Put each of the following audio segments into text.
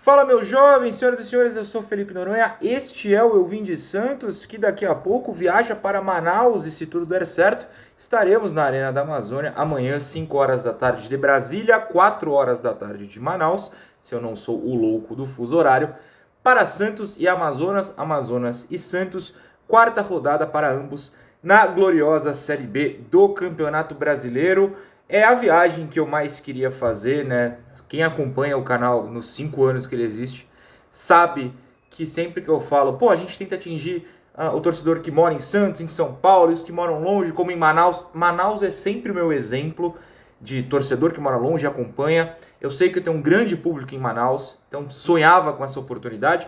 Fala, meus jovens, senhoras e senhores, eu sou Felipe Noronha, este é o Eu Vim de Santos, que daqui a pouco viaja para Manaus e, se tudo der certo, estaremos na Arena da Amazônia amanhã, 5 horas da tarde de Brasília, 4 horas da tarde de Manaus, se eu não sou o louco do fuso horário, para Santos e Amazonas, Amazonas e Santos, quarta rodada para ambos na gloriosa Série B do Campeonato Brasileiro. É a viagem que eu mais queria fazer, né? Quem acompanha o canal nos 5 anos que ele existe sabe que sempre que eu falo, pô, a gente tenta atingir o torcedor que mora em Santos, em São Paulo, os que moram longe, como em Manaus. Manaus é sempre o meu exemplo de torcedor que mora longe e acompanha. Eu sei que eu tenho um grande público em Manaus, então sonhava com essa oportunidade,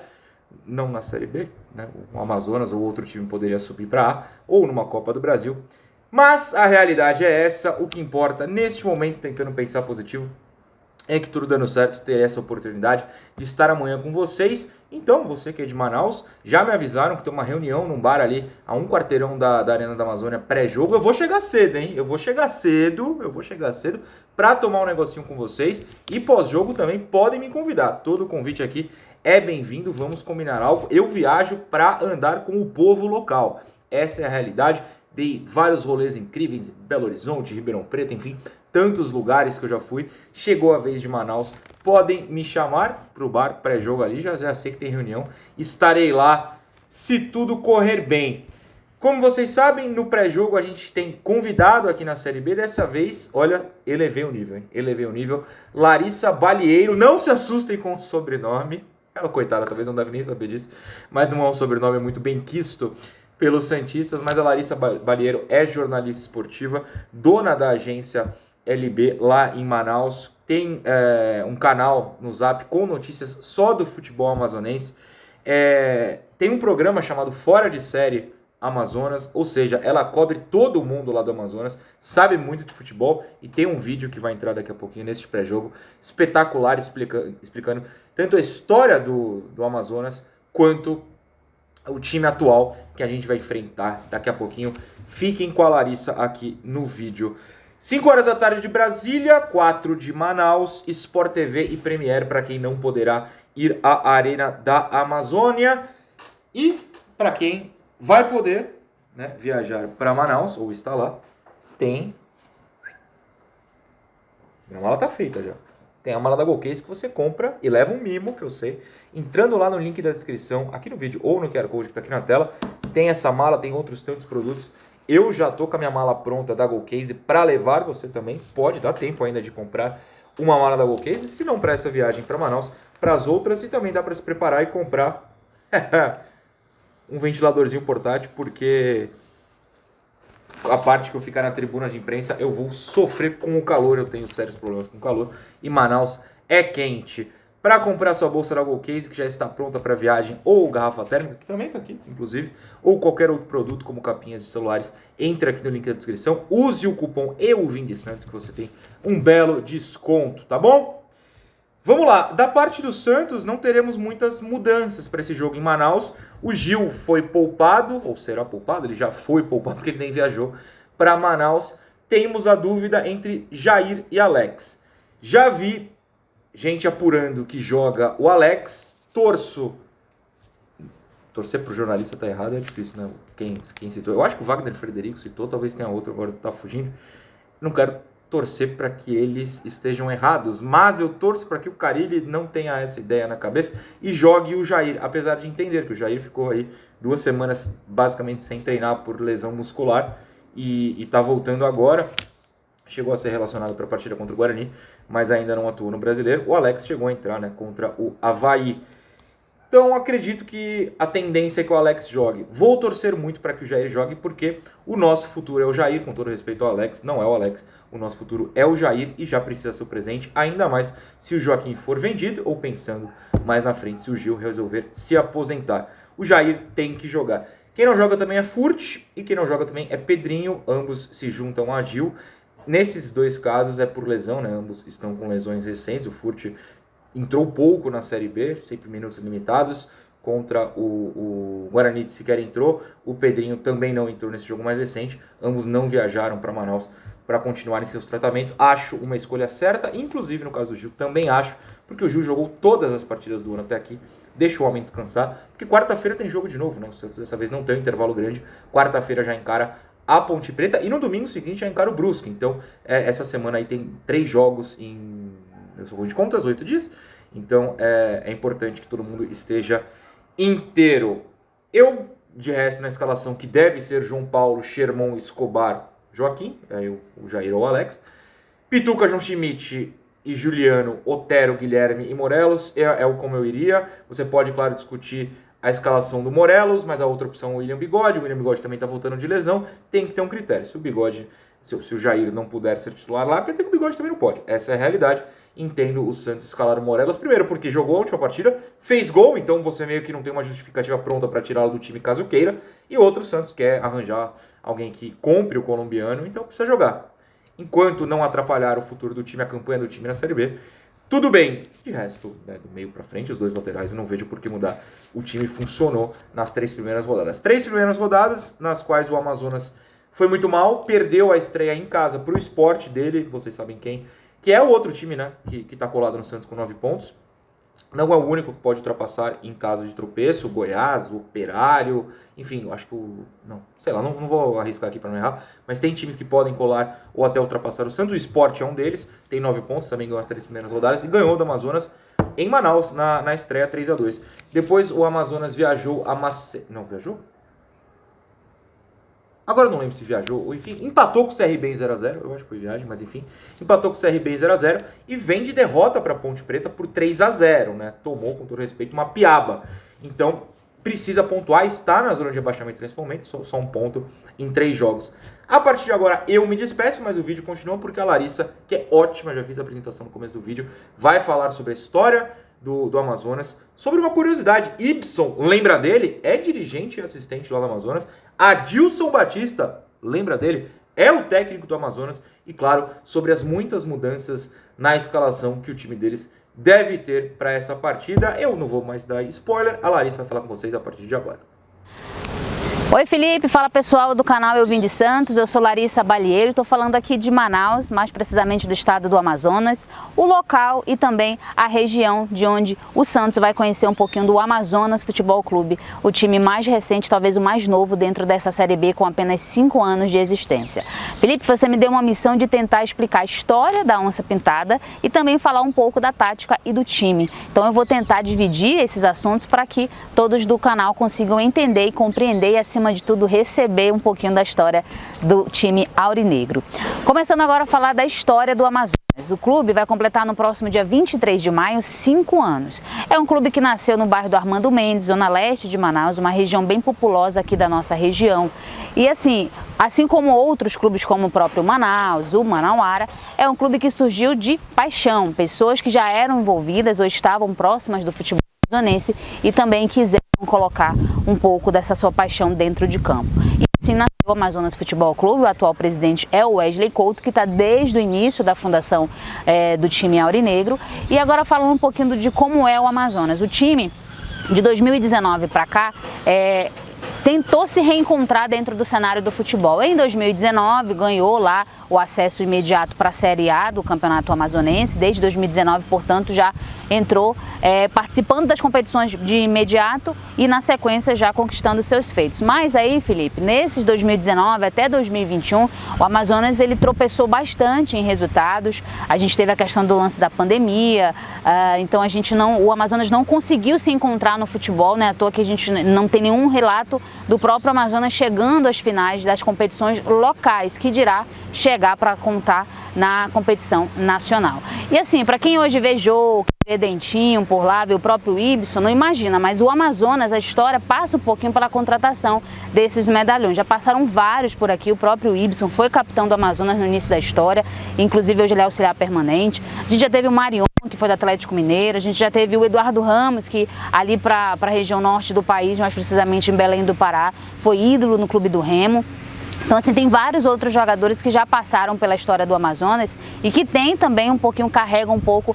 não na Série B, né? O Amazonas ou outro time poderia subir para A, ou numa Copa do Brasil. Mas a realidade é essa, o que importa neste momento, tentando pensar positivo, é que tudo dando certo, ter essa oportunidade de estar amanhã com vocês. Então, você que é de Manaus, já me avisaram que tem uma reunião num bar ali, a um quarteirão da Arena da Amazônia, pré-jogo. Eu vou chegar cedo, hein? Eu vou chegar cedo pra tomar um negocinho com vocês. E pós-jogo também podem me convidar. Todo convite aqui é bem-vindo, vamos combinar algo. Eu viajo pra andar com o povo local. Essa é a realidade. Dei vários rolês incríveis, Belo Horizonte, Ribeirão Preto, enfim, tantos lugares que eu já fui. Chegou a vez de Manaus, podem me chamar pro bar pré-jogo ali, já sei que tem reunião. Estarei lá se tudo correr bem. Como vocês sabem, no pré-jogo a gente tem convidado aqui na Série B. Dessa vez, olha, elevei o nível, hein? Elevei o nível. Larissa Balieiro, não se assustem com o sobrenome. Ela, coitada, talvez não deve nem saber disso, mas não é um sobrenome muito bem quisto pelos santistas, mas a Larissa Balieiro é jornalista esportiva, dona da agência LB lá em Manaus, tem um canal no Zap com notícias só do futebol amazonense, tem um programa chamado Fora de Série Amazonas, ou seja, ela cobre todo mundo lá do Amazonas, sabe muito de futebol e tem um vídeo que vai entrar daqui a pouquinho neste pré-jogo, espetacular, explicando tanto a história do Amazonas quanto o time atual que a gente vai enfrentar daqui a pouquinho. Fiquem com a Larissa aqui no vídeo. 5 horas da tarde de Brasília, 4 de Manaus, Sport TV e Premiere para quem não poderá ir à Arena da Amazônia. E para quem vai poder, né, viajar para Manaus ou estar lá, tem... Minha mala tá feita já. Tem a mala da Golcase que você compra e leva um mimo, que eu sei. Entrando lá no link da descrição, aqui no vídeo ou no QR Code que tá aqui na tela, tem essa mala, tem outros tantos produtos. Eu já tô com a minha mala pronta da Golcase para levar, você também pode dar tempo ainda de comprar uma mala da Golcase, se não para essa viagem para Manaus, para as outras, e também dá para se preparar e comprar um ventiladorzinho portátil, porque a parte que eu ficar na tribuna de imprensa, eu vou sofrer com o calor, eu tenho sérios problemas com o calor, e Manaus é quente. Para comprar sua bolsa da Golcase, que já está pronta para viagem, ou garrafa térmica, que também está aqui, inclusive, ou qualquer outro produto, como capinhas de celulares, entre aqui no link da descrição, use o cupom EUVIMDESANTOS, que você tem um belo desconto, tá bom? Vamos lá, da parte do Santos não teremos muitas mudanças para esse jogo em Manaus. O Gil foi poupado, ou será poupado, ele já foi poupado porque ele nem viajou para Manaus. Temos a dúvida entre Jair e Alex. Já vi gente apurando que joga o Alex, torcer pro jornalista tá errado, é difícil, né? Quem citou? Eu acho que o Wagner Frederico citou, talvez tenha outro, agora tá fugindo. Não quero torcer para que eles estejam errados, mas eu torço para que o Carille não tenha essa ideia na cabeça e jogue o Jair, apesar de entender que o Jair ficou aí 2 semanas basicamente sem treinar por lesão muscular e tá voltando agora. Chegou a ser relacionado para a partida contra o Guarani, mas ainda não atuou no Brasileiro. O Alex chegou a entrar, né, contra o Avaí. Então, acredito que a tendência é que o Alex jogue. Vou torcer muito para que o Jair jogue, porque o nosso futuro é o Jair, com todo respeito ao Alex, não é o Alex. O nosso futuro é o Jair e já precisa ser o presente, ainda mais se o Joaquim for vendido, ou pensando mais na frente, se o Gil resolver se aposentar. O Jair tem que jogar. Quem não joga também é Furt, e quem não joga também é Pedrinho, ambos se juntam a Gil. Nesses 2 casos é por lesão, né? Ambos estão com lesões recentes. O Furt entrou pouco na Série B, sempre minutos limitados, contra o Guarani de Siqueira entrou, o Pedrinho também não entrou nesse jogo mais recente, ambos não viajaram para Manaus para continuarem seus tratamentos. Acho uma escolha certa, inclusive no caso do Gil também acho, porque o Gil jogou todas as partidas do ano até aqui, deixa o homem descansar, porque quarta-feira tem jogo de novo, né? O Santos dessa vez não tem um intervalo grande, quarta-feira já encara a Ponte Preta e no domingo seguinte já encara o Brusque. Então, essa semana aí tem 3 jogos em, eu sou bom de contas, 8 dias, então é importante que todo mundo esteja inteiro. Eu, de resto, na escalação que deve ser João Paulo, Sherman, Escobar, Joaquim, aí o Jair ou o Alex, Pituca, João Schmidt e Juliano, Otero, Guilherme e Morelos, é o como eu iria. Você pode, claro, discutir a escalação do Morelos, mas a outra opção é o William Bigode. O William Bigode também está voltando de lesão, tem que ter um critério. Se o Bigode, se o Jair não puder ser titular lá, quer dizer que o Bigode também não pode. Essa é a realidade. Entendo o Santos escalar o Morelos, primeiro porque jogou a última partida, fez gol, então você meio que não tem uma justificativa pronta para tirá-lo do time caso queira, e outro, o Santos quer arranjar alguém que compre o colombiano, então precisa jogar. Enquanto não atrapalhar o futuro do time, a campanha do time na Série B, tudo bem. De resto, né, do meio para frente, os dois laterais, eu não vejo por que mudar. O time funcionou nas 3 primeiras rodadas. 3 primeiras rodadas, nas quais o Amazonas foi muito mal, perdeu a estreia em casa para o Sport dele, vocês sabem quem, que é o outro time, né, que está colado no Santos com 9 pontos. Não é o único que pode ultrapassar em caso de tropeço, o Goiás, o Operário, enfim, eu acho que não vou arriscar aqui para não errar, mas tem times que podem colar ou até ultrapassar o Santos. O Sport é um deles, tem 9 pontos, também ganhou as 3 primeiras rodadas e ganhou do Amazonas em Manaus na estreia 3-2. Depois o Amazonas viajou a Não, viajou? Agora eu não lembro se viajou, ou enfim, empatou com o CRB em 0-0, eu acho que foi viagem, mas enfim, empatou com o CRB em 0-0 e vem de derrota para a Ponte Preta por 3-0, né? Tomou, com todo respeito, uma piaba. Então, precisa pontuar, está na zona de abaixamento nesse momento, só um ponto em 3 jogos. A partir de agora eu me despeço, mas o vídeo continua porque a Larissa, que é ótima, já fiz a apresentação no começo do vídeo, vai falar sobre a história do Amazonas, sobre uma curiosidade. Ibson, lembra dele? É dirigente e assistente lá do Amazonas. Adilson Batista, lembra dele? É o técnico do Amazonas. E claro, sobre as muitas mudanças na escalação que o time deles deve ter para essa partida. Eu não vou mais dar spoiler, a Larissa vai falar com vocês a partir de agora. Oi Felipe, fala pessoal do canal Eu Vim de Santos, eu sou Larissa Balieiro, estou falando aqui de Manaus, mais precisamente do estado do Amazonas, o local e também a região de onde o Santos vai conhecer um pouquinho do Amazonas Futebol Clube, o time mais recente, talvez o mais novo dentro dessa Série B com apenas 5 anos de existência. Felipe, você me deu uma missão de tentar explicar a história da Onça Pintada e também falar um pouco da tática e do time. Então eu vou tentar dividir esses assuntos para que todos do canal consigam entender e compreender e acima de tudo receber um pouquinho da história do time aurinegro. Começando agora a falar da história do Amazonas. O clube vai completar no próximo dia 23 de maio 5 anos. É um clube que nasceu no bairro do Armando Mendes, zona leste de Manaus, uma região bem populosa aqui da nossa região. E assim como outros clubes como o próprio Manaus, o Manauara, é um clube que surgiu de paixão, pessoas que já eram envolvidas ou estavam próximas do futebol amazonense e também quiseram colocar um pouco dessa sua paixão dentro de campo. E assim nasceu o Amazonas Futebol Clube. O atual presidente é o Wesley Couto, que está desde o início da fundação do time aurinegro. E agora falando um pouquinho de como é o Amazonas. O time, de 2019 para cá, tentou se reencontrar dentro do cenário do futebol. Em 2019, ganhou lá o acesso imediato para a Série A do Campeonato Amazonense. Desde 2019, portanto, já entrou participando das competições de imediato e, na sequência, já conquistando seus feitos. Mas aí, Felipe, nesses 2019 até 2021, o Amazonas ele tropeçou bastante em resultados. A gente teve a questão do lance da pandemia, então o Amazonas não conseguiu se encontrar no futebol, né? À toa que a gente não tem nenhum relato do próprio Amazonas chegando às finais das competições locais, que dirá chegar para contar na competição nacional. E assim, para quem hoje vê jogo, vê Dentinho por lá, vê o próprio Ibson, não imagina, mas o Amazonas, a história passa um pouquinho pela contratação desses medalhões. Já passaram vários por aqui, o próprio Ibson foi capitão do Amazonas no início da história, inclusive hoje ele é auxiliar permanente. A gente já teve o Marion, que foi do Atlético Mineiro, a gente já teve o Eduardo Ramos, que ali para a região norte do país, mais precisamente em Belém do Pará, foi ídolo no Clube do Remo. Então, assim, tem vários outros jogadores que já passaram pela história do Amazonas e que tem também carregam um pouco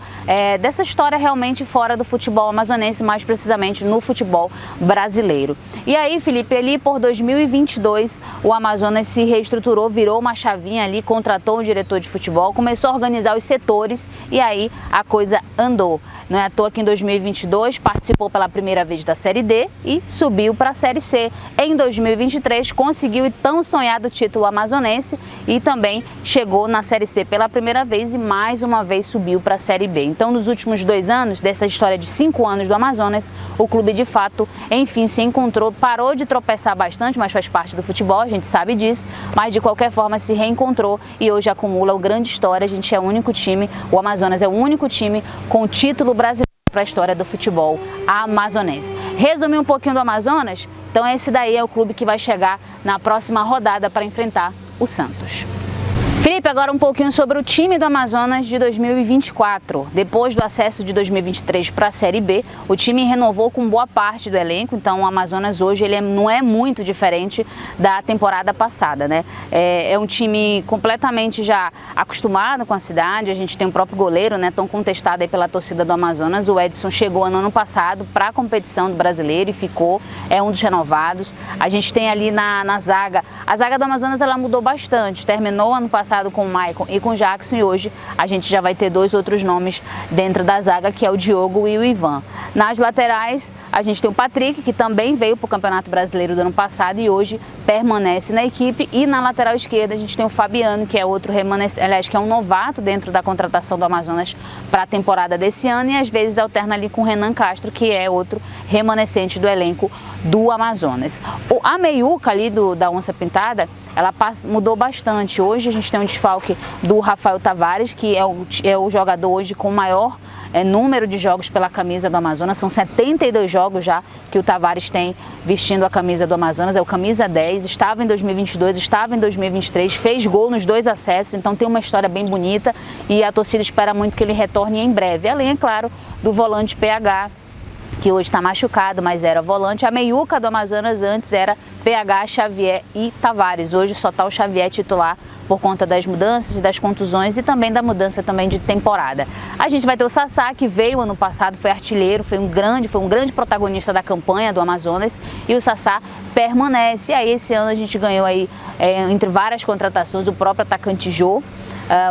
dessa história realmente fora do futebol amazonense, mais precisamente no futebol brasileiro. E aí, Felipe, ali por 2022, o Amazonas se reestruturou, virou uma chavinha ali, contratou um diretor de futebol, começou a organizar os setores e aí a coisa andou. Não é à toa que em 2022 participou pela primeira vez da Série D e subiu para a Série C. Em 2023 conseguiu o tão sonhado título amazonense e também chegou na Série C pela primeira vez e mais uma vez subiu para a Série B. Então, nos últimos 2 anos, dessa história de 5 anos do Amazonas, o clube de fato, enfim, se encontrou, parou de tropeçar bastante, mas faz parte do futebol, a gente sabe disso, mas de qualquer forma se reencontrou e hoje acumula uma grande história. A gente é o único time, o Amazonas é o único time com título brasileiro para a história do futebol amazonense. Resumir um pouquinho do Amazonas? Então esse daí é o clube que vai chegar na próxima rodada para enfrentar o Santos. Felipe, agora um pouquinho sobre o time do Amazonas de 2024. Depois do acesso de 2023 para a Série B, o time renovou com boa parte do elenco, então o Amazonas hoje não é muito diferente da temporada passada, né? É um time completamente já acostumado com a cidade, a gente tem o próprio goleiro, né, tão contestado aí pela torcida do Amazonas. O Edson chegou no ano passado para a competição do brasileiro e ficou, é um dos renovados. A gente tem ali na zaga, a zaga do Amazonas ela mudou bastante, terminou ano passado com o Maicon e com o Jackson e hoje a gente já vai ter 2 outros nomes dentro da zaga, que é o Diogo e o Ivan. Nas laterais a gente tem o Patrick, que também veio para o Campeonato Brasileiro do ano passado e hoje permanece na equipe, e na lateral esquerda a gente tem o Fabiano, que é outro remanescente, aliás, que é um novato dentro da contratação do Amazonas para a temporada desse ano e às vezes alterna ali com o Renan Castro, que é outro remanescente do elenco do Amazonas. A meiuca ali da Onça Pintada, ela mudou bastante. Hoje a gente tem um desfalque do Rafael Tavares, que é o jogador hoje com maior número de jogos pela camisa do Amazonas. São 72 jogos já que o Tavares tem vestindo a camisa do Amazonas, é o camisa 10, estava em 2022, estava em 2023, fez gol nos 2 acessos, então tem uma história bem bonita e a torcida espera muito que ele retorne em breve. Além, é claro, do volante PH, que hoje está machucado, mas era volante. A meiuca do Amazonas antes era PH, Xavier e Tavares. Hoje só está o Xavier titular por conta das mudanças, das contusões e também da mudança também de temporada. A gente vai ter o Sassá, que veio ano passado, foi artilheiro, foi um grande protagonista da campanha do Amazonas, e o Sassá permanece. E aí esse ano a gente ganhou aí, entre várias contratações, o próprio atacante Jô.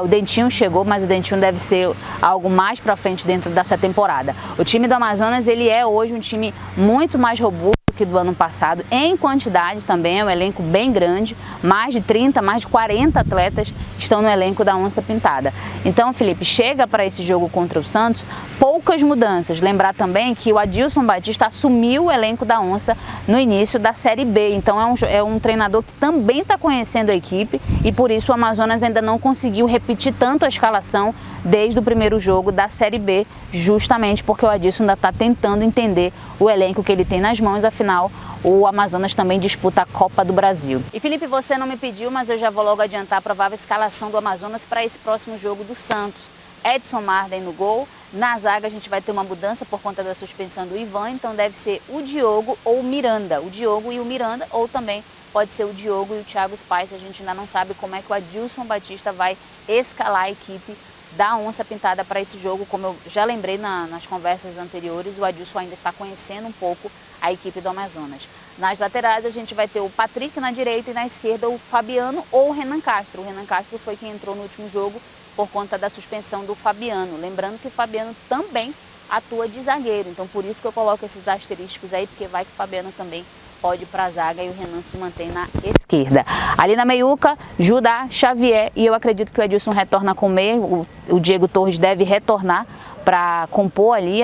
O Dentinho chegou, mas o Dentinho deve ser algo mais para frente dentro dessa temporada. O time do Amazonas, ele é hoje um time muito mais robusto que do ano passado, em quantidade também, é um elenco bem grande, mais de 30, mais de 40 atletas estão no elenco da Onça Pintada. Então, Felipe, chega para esse jogo contra o Santos, poucas mudanças. Lembrar também que o Adilson Batista assumiu o elenco da Onça no início da Série B, então é um treinador que também está conhecendo a equipe e por isso o Amazonas ainda não conseguiu repetir tanto a escalação desde o primeiro jogo da Série B, justamente porque o Adilson ainda está tentando entender o elenco que ele tem nas mãos, afinal o Amazonas também disputa a Copa do Brasil. E Felipe, você não me pediu, mas eu já vou logo adiantar a provável escalação do Amazonas para esse próximo jogo do Santos. Edson Marden no gol, na zaga a gente vai ter uma mudança por conta da suspensão do Ivan, então deve ser o Diogo ou o Miranda, o Diogo e o Miranda, ou também pode ser o Diogo e o Thiago Spice. A gente ainda não sabe como é que o Adilson Batista vai escalar a equipe da Onça Pintada para esse jogo. Como eu já lembrei nas conversas anteriores, o Adilson ainda está conhecendo um pouco a equipe do Amazonas. Nas laterais a gente vai ter o Patrick na direita e na esquerda o Fabiano ou o Renan Castro. O Renan Castro foi quem entrou no último jogo por conta da suspensão do Fabiano. Lembrando que o Fabiano também atua de zagueiro, então por isso que eu coloco esses asterísticos aí, porque vai que o Fabiano também pode ir para a zaga e o Renan se mantém na esquerda. Ali na meiuca, Judá, Xavier, e eu acredito que o Edilson retorna com o meio, o Diego Torres deve retornar para compor ali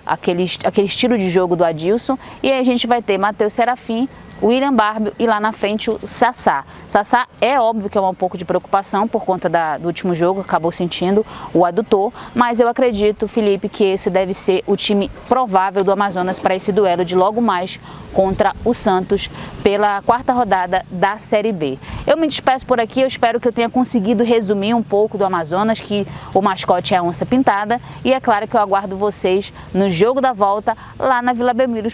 aquele estilo de jogo do Adilson, e aí a gente vai ter Matheus Serafim, William Barbio e lá na frente o Sassá. Sassá é óbvio que é um pouco de preocupação por conta do último jogo, acabou sentindo o adutor, mas eu acredito, Felipe, que esse deve ser o time provável do Amazonas para esse duelo de logo mais contra o Santos pela 4ª rodada da Série B. Eu me despeço por aqui, eu espero que eu tenha conseguido resumir um pouco do Amazonas, que o mascote é a Onça Pintada, e é claro que eu aguardo vocês no jogo da volta lá na Vila Belmiro,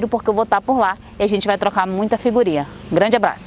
porque eu vou estar por lá e a gente vai trocar muita figurinha. Grande abraço!